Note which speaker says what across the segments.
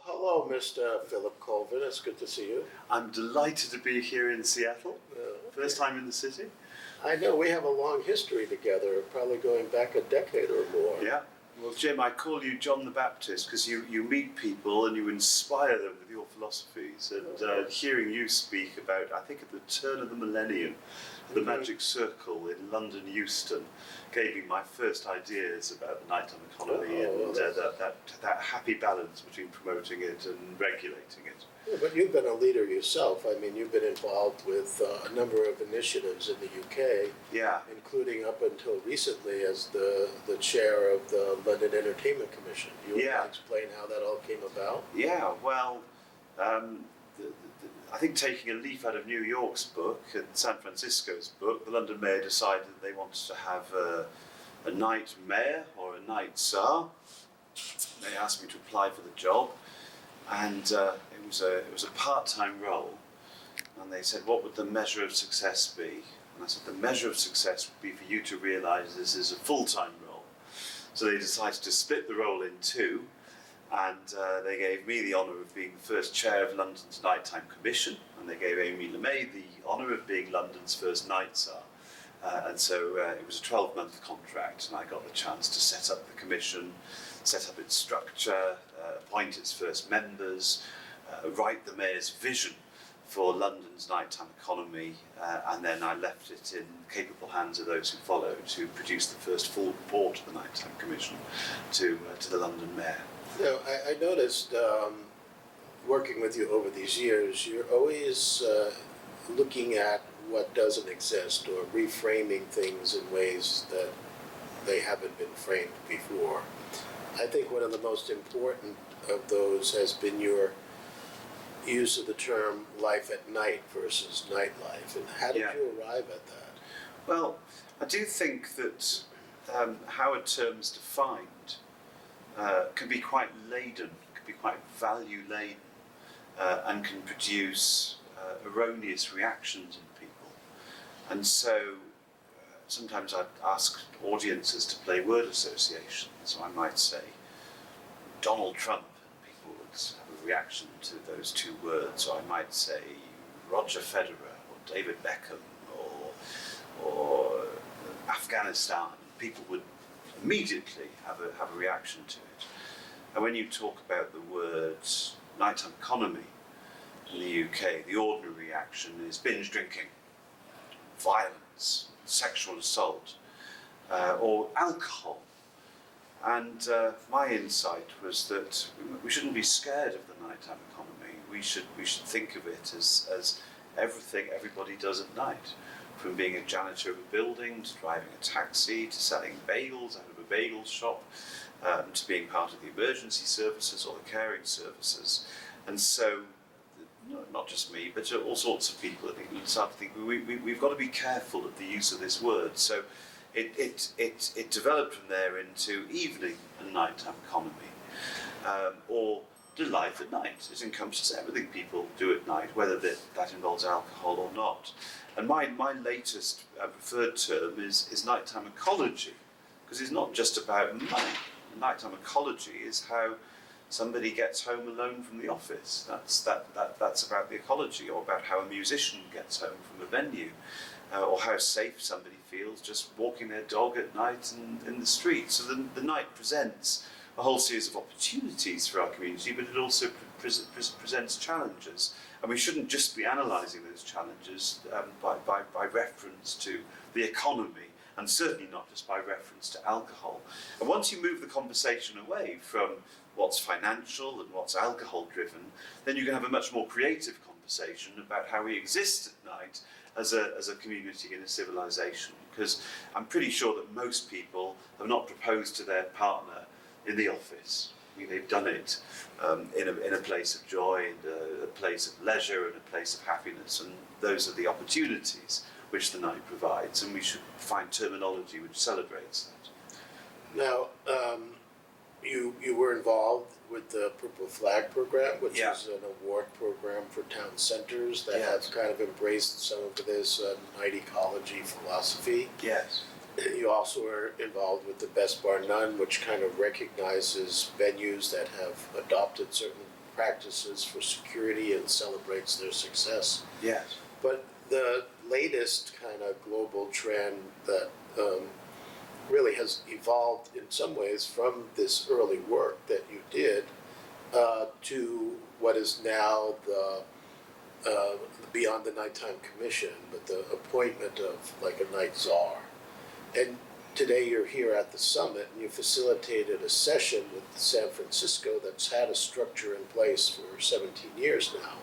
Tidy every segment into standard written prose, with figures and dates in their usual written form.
Speaker 1: Hello, Mr. Philip Kolvin. It's good to see you.
Speaker 2: I'm delighted to be here in Seattle. First time in the city.
Speaker 1: I know we have a long history together, probably going back a decade or more.
Speaker 2: Yeah. Well, Jim, I call you John the Baptist because you meet people and you inspire them with your philosophies. And hearing you speak about, I think at the turn of the millennium, the magic circle in London Euston gave me my first ideas about the nighttime economy that happy balance between promoting it and regulating it.
Speaker 1: Yeah, but you've been a leader yourself. I mean, you've been involved with a number of initiatives in the UK,
Speaker 2: Yeah.
Speaker 1: including up until recently as the chair of the London Entertainment Commission. You want to explain how that all came about?
Speaker 2: Yeah, well, I think taking a leaf out of New York's book and San Francisco's book, the London mayor decided that they wanted to have a night mayor or a night czar. They asked me to apply for the job, and it was a part-time role. And they said, what would the measure of success be? And I said, the measure of success would be for you to realise this is a full-time role. So they decided to split the role in two, and they gave me the honour of being the first chair of London's Nighttime Commission, and they gave Amy LeMay the honour of being London's first night czar. And so it was a 12-month contract, and I got the chance to set up the commission, set up its structure, appoint its first members, write the mayor's vision for London's nighttime economy, and then I left it in capable hands of those who followed to produce the first full report of the Nighttime Commission to the London mayor.
Speaker 1: Now, I noticed, working with you over these years, you're always looking at what doesn't exist or reframing things in ways that they haven't been framed before. I think one of the most important of those has been your use of the term life at night versus nightlife. And how did you arrive at that?
Speaker 2: Well, I do think that how a term's defined can be quite laden, can be quite value laden, and can produce erroneous reactions in people. And so sometimes I ask audiences to play word association. So I might say Donald Trump, and people would have a reaction to those two words. Or I might say Roger Federer, or David Beckham, or Afghanistan. People would immediately have a reaction to it. And when you talk about the words nighttime economy in the UK, the ordinary reaction is binge drinking, violence, sexual assault, or alcohol. And my insight was that we shouldn't be scared of the nighttime economy. We should think of it as everything everybody does at night. From being a janitor of a building, to driving a taxi, to selling bagels out of a bagel shop, to being part of the emergency services or the caring services. And so, not just me, but all sorts of people, I think, start to think we've got to be careful of the use of this word. So it developed from there into evening and nighttime economy, or the life at night. It encompasses everything people do at night, whether that involves alcohol or not. And my latest preferred term is nighttime ecology, because it's not just about money. Nighttime ecology is how somebody gets home alone from the office. That's about the ecology, or about how a musician gets home from a venue, or how safe somebody feels just walking their dog at night in the street. So the night presents a whole series of opportunities for our community, but it also presents challenges. And we shouldn't just be analysing those challenges by reference to the economy, and certainly not just by reference to alcohol. And once you move the conversation away from what's financial and what's alcohol driven, then you can have a much more creative conversation about how we exist at night as a community in a civilization. Because I'm pretty sure that most people have not proposed to their partner in the office. I mean, they've done it in a place of joy, and a place of leisure, and a place of happiness, and those are the opportunities which the night provides, and we should find terminology which celebrates that.
Speaker 1: Now, you were involved with the Purple Flag program, which is an award program for town centers that have kind of embraced some of this night ecology philosophy.
Speaker 2: Yes.
Speaker 1: You also are involved with the Best Bar None, which kind of recognizes venues that have adopted certain practices for security and celebrates their success.
Speaker 2: Yes.
Speaker 1: But the latest kind of global trend that really has evolved in some ways from this early work that you did to what is now the beyond the Nighttime Commission, but the appointment of like a night czar. And today you're here at the summit and you facilitated a session with San Francisco that's had a structure in place for 17 years now,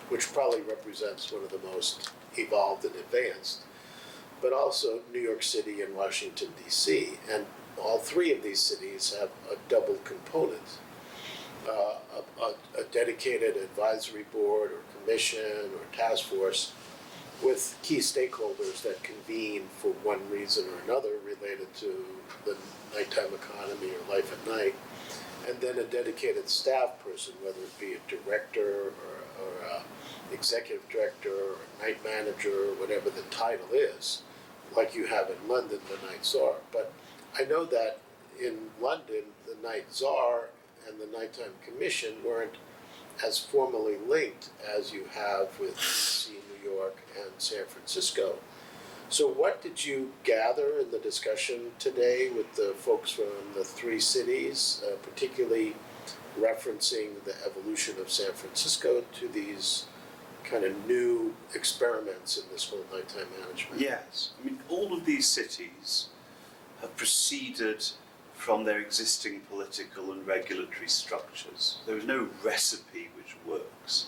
Speaker 1: which probably represents one of the most evolved and advanced, but also New York City and Washington, D.C. And all three of these cities have a double component, a dedicated advisory board or commission or task force with key stakeholders that convene for one reason or another related to the nighttime economy or life at night, and then a dedicated staff person, whether it be a director or executive director or night manager or whatever the title is, like you have in London, the night czar. But I know that in London, the night czar and the nighttime commission weren't as formally linked as you have with DC, New York, and San Francisco. So what did you gather in the discussion today with the folks from the three cities, particularly referencing the evolution of San Francisco to these kind of new experiments in this whole nighttime management?
Speaker 2: Yes. I mean, all of these cities have proceeded from their existing political and regulatory structures. There is no recipe which works.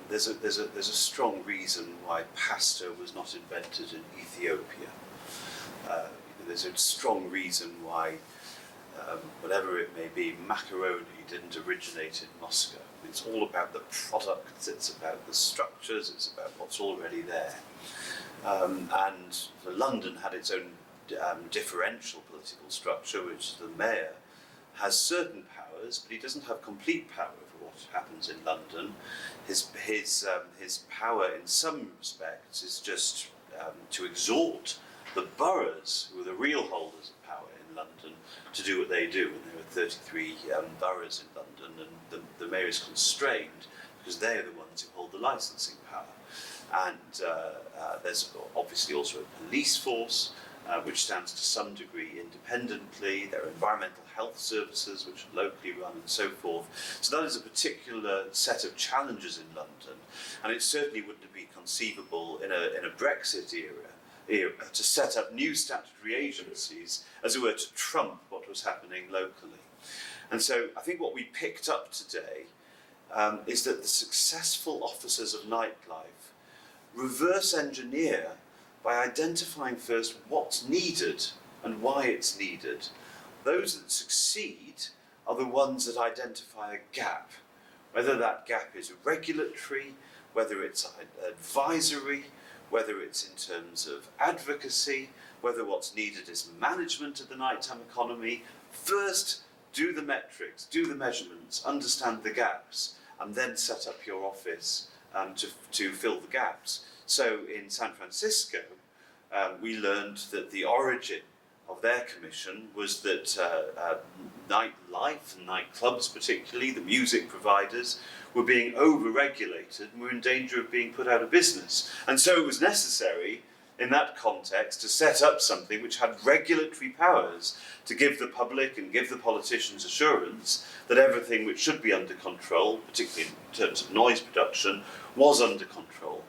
Speaker 2: There's a strong reason why pasta was not invented in Ethiopia. There's a strong reason why, whatever it may be, macaroni didn't originate in Moscow. It's all about the products, it's about the structures, it's about what's already there. And London had its own differential political structure, which the mayor has certain powers, but he doesn't have complete power over what happens in London. His power in some respects is just to exhort the boroughs, who are the real holders of power in London, to do what they do. And there are 33 boroughs in London, and the mayor is constrained because they are the ones who hold the licensing power. And there's obviously also a police force, which stands to some degree independently. There are environmental health services which are locally run and so forth. So that is a particular set of challenges in London, and it certainly wouldn't be conceivable in a Brexit era to set up new statutory agencies, as it were, to trump what was happening locally. And so I think what we picked up today is that the successful officers of nightlife reverse engineer by identifying first what's needed and why it's needed. Those that succeed are the ones that identify a gap, whether that gap is regulatory, whether it's advisory, whether it's in terms of advocacy, whether what's needed is management of the nighttime economy. First, do the metrics, do the measurements, understand the gaps, and then set up your office to fill the gaps. So in San Francisco, we learned that the origin of their commission was that nightlife and nightclubs, particularly the music providers, were being over-regulated and were in danger of being put out of business. And so it was necessary in that context to set up something which had regulatory powers to give the public and give the politicians assurance that everything which should be under control, particularly in terms of noise production, was under control.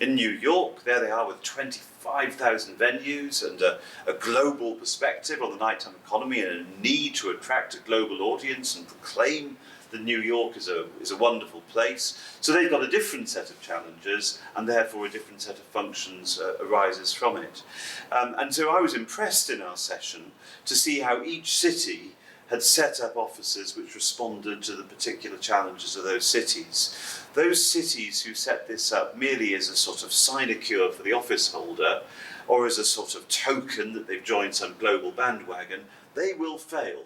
Speaker 2: In New York, there they are with 25,000 venues and a global perspective on the nighttime economy and a need to attract a global audience and proclaim that New York is a wonderful place. So they've got a different set of challenges, and therefore a different set of functions arises from it. And so I was impressed in our session to see how each city had set up offices which responded to the particular challenges of those cities. Those cities who set this up merely as a sort of sinecure for the office holder, or as a sort of token that they've joined some global bandwagon, they will fail.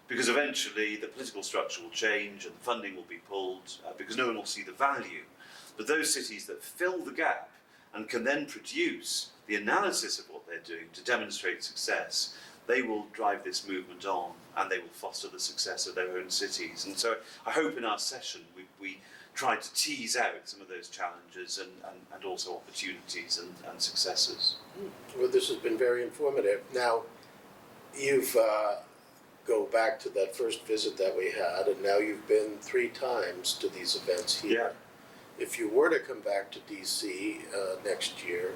Speaker 2: Because eventually the political structure will change and the funding will be pulled because no one will see the value. But those cities that fill the gap and can then produce the analysis of what they're doing to demonstrate success, they will drive this movement on, and they will foster the success of their own cities. And so I hope in our session we try to tease out some of those challenges and also opportunities and successes.
Speaker 1: Well, this has been very informative. Now, you've go back to that first visit that we had, and now you've been 3 times to these events here.
Speaker 2: Yeah.
Speaker 1: If you were to come back to DC next year,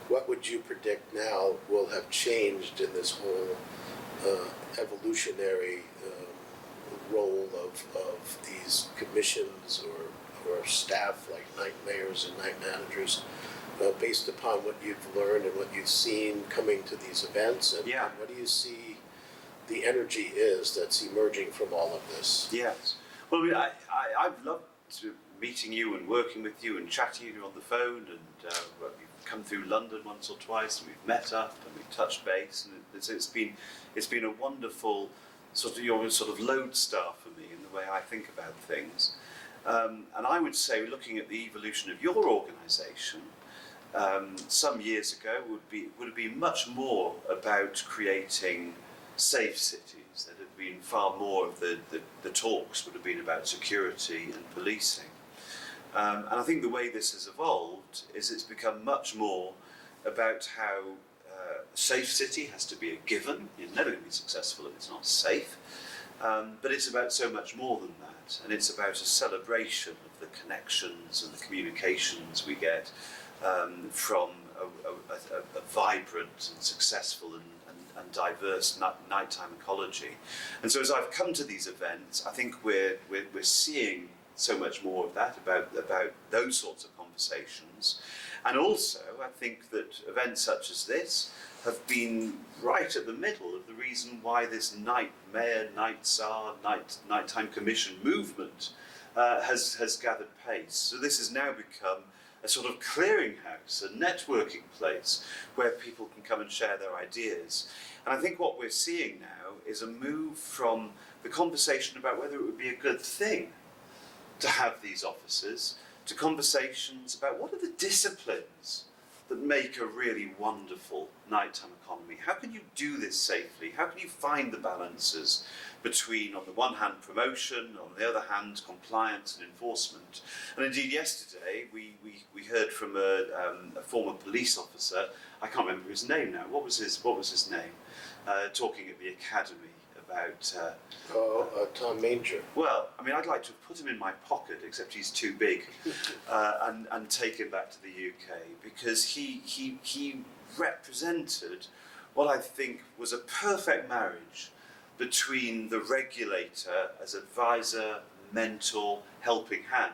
Speaker 1: what would you predict now will have changed in this whole evolutionary role of these commissions or staff like night mayors and night managers, based upon what you've learned and what you've seen coming to these events? And,
Speaker 2: Yeah.
Speaker 1: and what do you see the energy is that's emerging from all of this?
Speaker 2: Yes. Well, I mean, I've loved meeting you and working with you and chatting you on the phone, and we've come through London once or twice, and we've met up and we've touched base, and it's been a wonderful sort of lodestar for me in the way I think about things. And I would say, looking at the evolution of your organisation, some years ago would have been much more about creating safe cities. There'd have been far more of the talks would have been about security and policing. And I think the way this has evolved is it's become much more about how a safe city has to be a given. You're never going to be successful if it's not safe. But it's about so much more than that. And it's about a celebration of the connections and the communications we get from a vibrant and successful and diverse nighttime ecology. And so as I've come to these events, I think we're seeing so much more of that, about those sorts of conversations. And also, I think that events such as this have been right at the middle of the reason why this night mayor, night czar, nighttime commission movement has gathered pace. So this has now become a sort of clearinghouse, a networking place where people can come and share their ideas. And I think what we're seeing now is a move from the conversation about whether it would be a good thing to have these offices to conversations about what are the disciplines that make a really wonderful nighttime economy. How can you do this safely? How can you find the balances between, on the one hand, promotion, on the other hand, compliance and enforcement? And indeed, yesterday we heard from a former police officer. I can't remember his name now. What was his name? Talking at the academy about
Speaker 1: Tom Manger.
Speaker 2: Well, I mean, I'd like to have put him in my pocket, except he's too big, and take him back to the UK, because he represented what I think was a perfect marriage between the regulator as advisor, mentor, helping hand,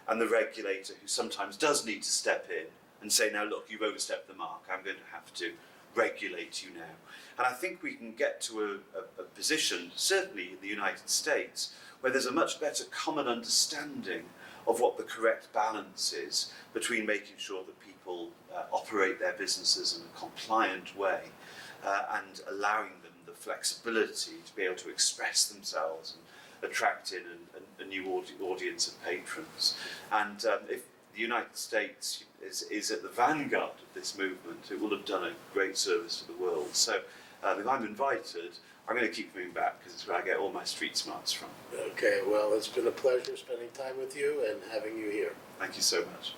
Speaker 2: and the regulator who sometimes does need to step in and say, now look, you've overstepped the mark, I'm going to have to regulate you now. And I think we can get to a position, certainly in the United States, where there's a much better common understanding of what the correct balance is between making sure that people operate their businesses in a compliant way and allowing them the flexibility to be able to express themselves and attract in a new audience of patrons. And if the United States is at the vanguard of this movement, it will have done a great service to the world. So if I'm invited, I'm going to keep coming back, because it's where I get all my street smarts from.
Speaker 1: Okay, well, it's been a pleasure spending time with you and having you here.
Speaker 2: Thank you so much.